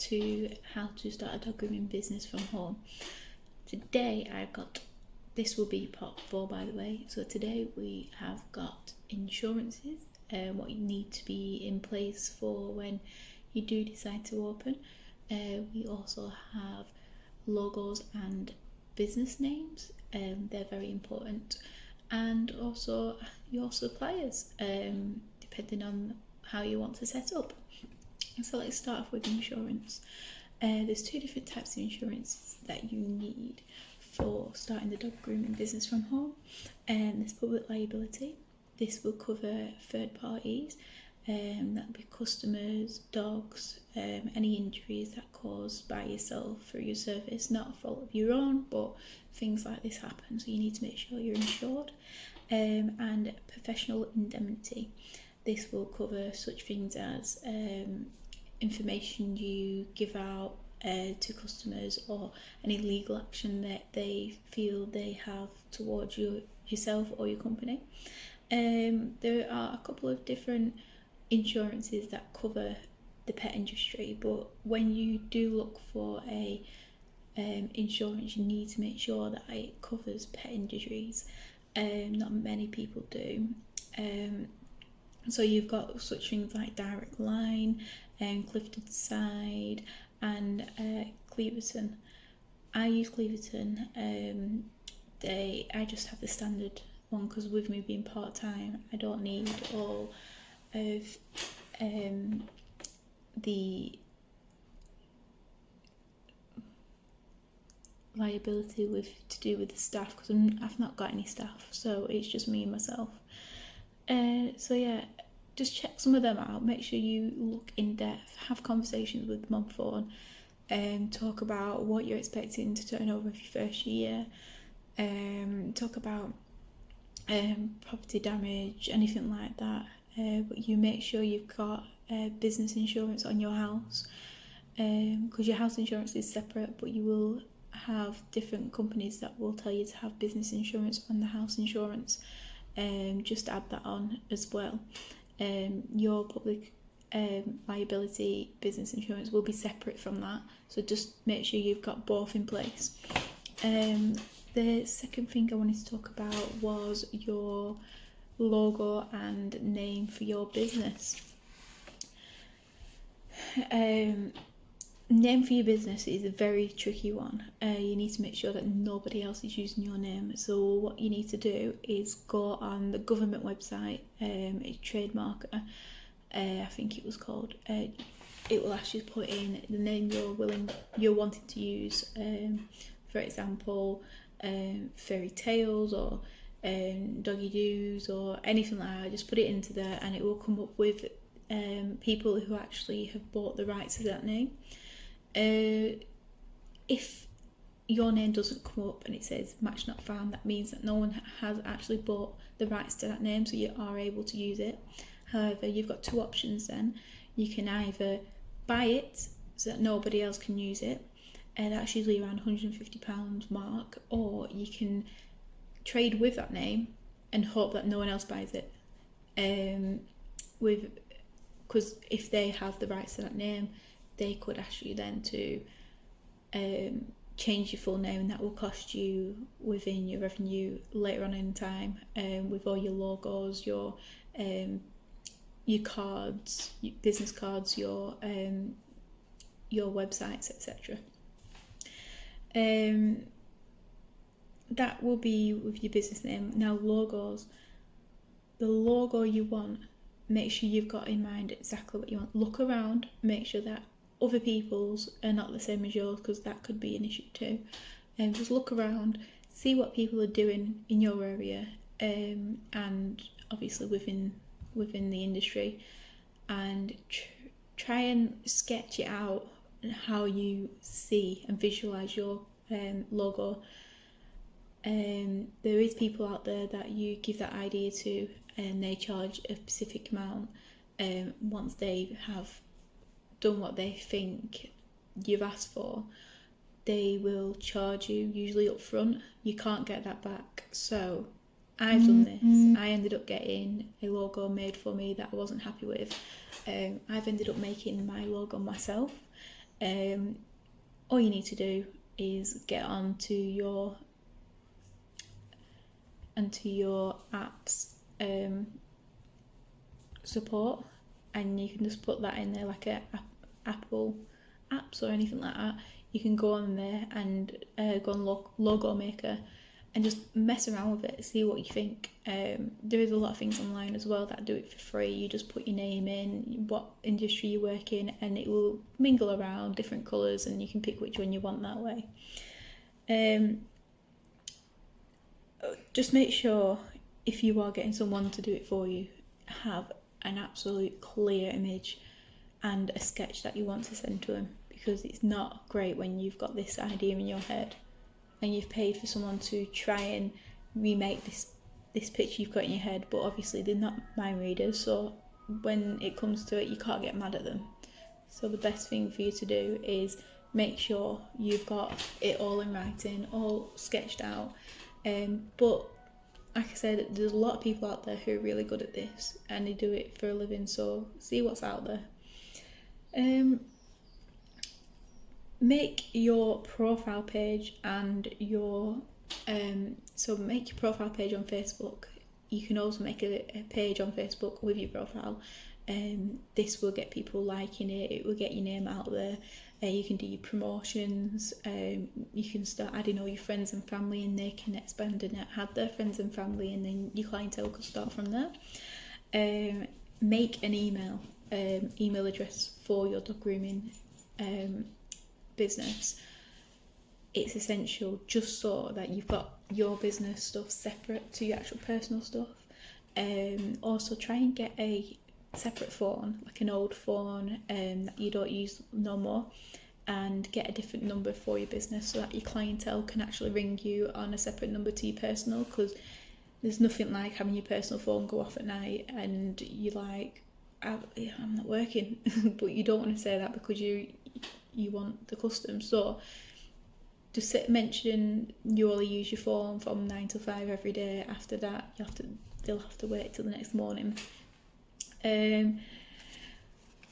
to how to start a dog grooming business from home. Today this will be part 4, by the way. So today we have got insurances, what you need to be in place for when you do decide to open. We also have logos and business names, they're very important, and also your suppliers, depending on how you want to set up. So let's start off with insurance. There's 2 different types of insurance that you need for starting the dog grooming business from home. There's public liability. This will cover third parties, that'll be customers, dogs, any injuries that are caused by yourself through your service, not a fault of your own, but things like this happen, so you need to make sure you're insured. And professional indemnity. This will cover such things as information you give out to customers, or any legal action that they feel they have towards yourself or your company. There are a couple of different insurances that cover the pet industry, but when you do look for a insurance, you need to make sure that it covers pet injuries. Not many people do. So you've got such things like Direct Line, Clifton Side, and Cleverton. I use Cleverton. I just have the standard one because with me being part-time, I don't need all of the liability to do with the staff, because I've not got any staff, so it's just me and myself. So yeah, just check some of them out. Make sure you look in depth, have conversations with them on phone, talk about what you're expecting to turn over for your first year, talk about property damage, anything like that. But you make sure you've got business insurance on your house, because your house insurance is separate, but you will have different companies that will tell you to have business insurance on the house insurance. Just add that on as well. Your public liability business insurance will be separate from that, so just make sure you've got both in place. The second thing I wanted to talk about was your logo and name for your business. Name for your business is a very tricky one. You need to make sure that nobody else is using your name. So what you need to do is go on the government website, a trademarker, I think it was called. It will actually put in the name you're wanting to use. For example, fairy tales or doggy doos or anything like that. Just put it into there, and it will come up with people who actually have bought the rights to that name. If your name doesn't come up and it says match not found, that means that no one has actually bought the rights to that name, so you are able to use it. However, you've got 2 options then. You can either buy it so that nobody else can use it, and that's usually around £150 mark, or you can trade with that name and hope that no one else buys it. Because if they have the rights to that name, they could ask you then to change your full name, and that will cost you within your revenue later on in time, with all your logos, your cards, your business cards, your websites, etc. That will be with your business name. Now, logos. The logo you want, make sure you've got in mind exactly what you want. Look around, make sure that other people's are not the same as yours, because that could be an issue too. Just look around, see what people are doing in your area, and obviously within the industry, and try and sketch it out how you see and visualize your logo. There is people out there that you give that idea to, and they charge a specific amount. Once they have done what they think you've asked for, they will charge you, usually up front. You can't get that back. So I've done this. I ended up getting a logo made for me that I wasn't happy with. I've ended up making my logo myself. All you need to do is get onto your app's support, and you can just put that in there like a Apple apps or anything like that. You can go on there and go on logo maker and just mess around with it, see what you think. There is a lot of things online as well that do it for free. You just put your name in, what industry you work in, and it will mingle around different colours, and you can pick which one you want that way. Just make sure, if you are getting someone to do it for you, have an absolute clear image and a sketch that you want to send to them, because it's not great when you've got this idea in your head and you've paid for someone to try and remake this picture you've got in your head, but obviously they're not mind readers, so when it comes to it, you can't get mad at them. So the best thing for you to do is make sure you've got it all in writing, all sketched out. But like I said, there's a lot of people out there who are really good at this and they do it for a living, so see what's out there. Make your profile page and your make your profile page on Facebook. You can also make a page on Facebook with your profile. This will get people liking it, it will get your name out there. You can do your promotions, you can start adding all your friends and family, and they can expand and add their friends and family, and then your clientele could start from there. Make an email address for your dog grooming business. It's essential, just so that you've got your business stuff separate to your actual personal stuff. Also try and get a separate phone, like an old phone that you don't use no more, and get a different number for your business so that your clientele can actually ring you on a separate number to your personal, because there's nothing like having your personal phone go off at night and you're like, I'm not working. But you don't want to say that because you want the custom. So just mention you only use your phone from 9 to 5 every day. After that, they'll have to wait till the next morning.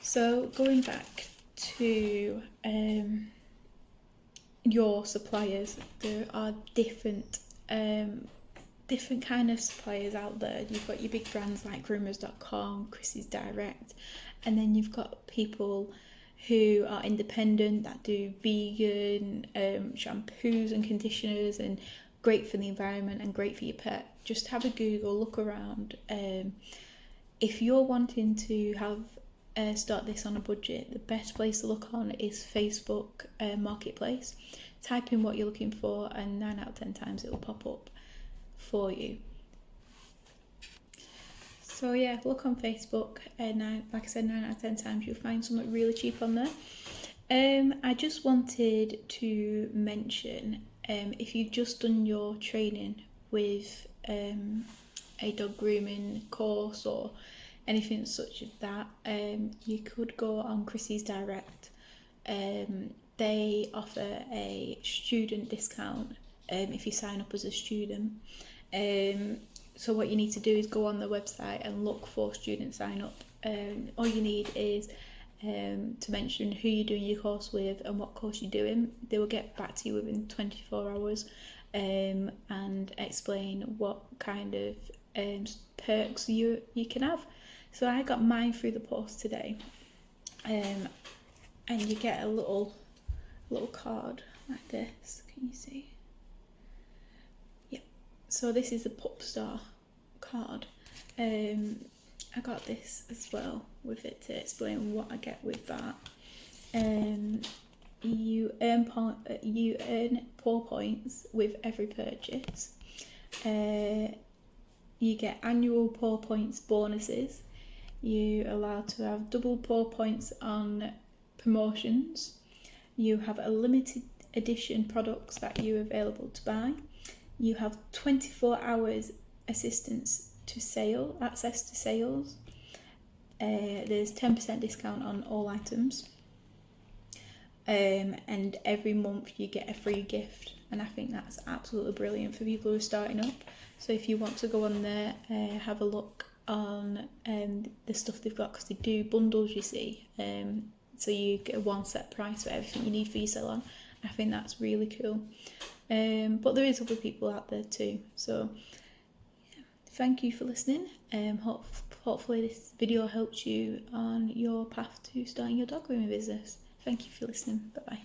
So going back to your suppliers, there are different kind of suppliers out there. You've got your big brands like groomers.com, Christie's Direct, and then you've got people who are independent that do vegan shampoos and conditioners, and great for the environment and great for your pet. Just have a Google, look around. If you're wanting to start this on a budget, the best place to look on is Facebook Marketplace. Type in what you're looking for, and 9 out of 10 times it will pop up for you. So yeah, look on Facebook, and like I said, 9 out of 10 times you'll find something really cheap on there. I just wanted to mention, if you've just done your training with a dog grooming course or anything such as that, you could go on Christie's Direct. They offer a student discount if you sign up as a student. So what you need to do is go on the website and look for student sign up. All you need is to mention who you're doing your course with and what course you're doing. They will get back to you within 24 hours and explain what kind of perks you can have. So I got mine through the post today, and you get a little card like this. Can you see? Yeah. So this is the Popstar card. I got this as well with it to explain what I get with that. You earn PAW points with every purchase. You get annual PAW points bonuses. You're allowed to have double PAW points on promotions. You have a limited edition products that you're available to buy. You have 24 hours access to sales. There's 10% discount on all items. And every month you get a free gift, and I think that's absolutely brilliant for people who are starting up. So if you want to go on there, have a look on the stuff they've got, because they do bundles, you see. so you get a one set price for everything you need for your salon. I think that's really cool. But there is other people out there too. So yeah, thank you for listening. Hopefully this video helps you on your path to starting your dog grooming business. Thank you for listening. Bye bye.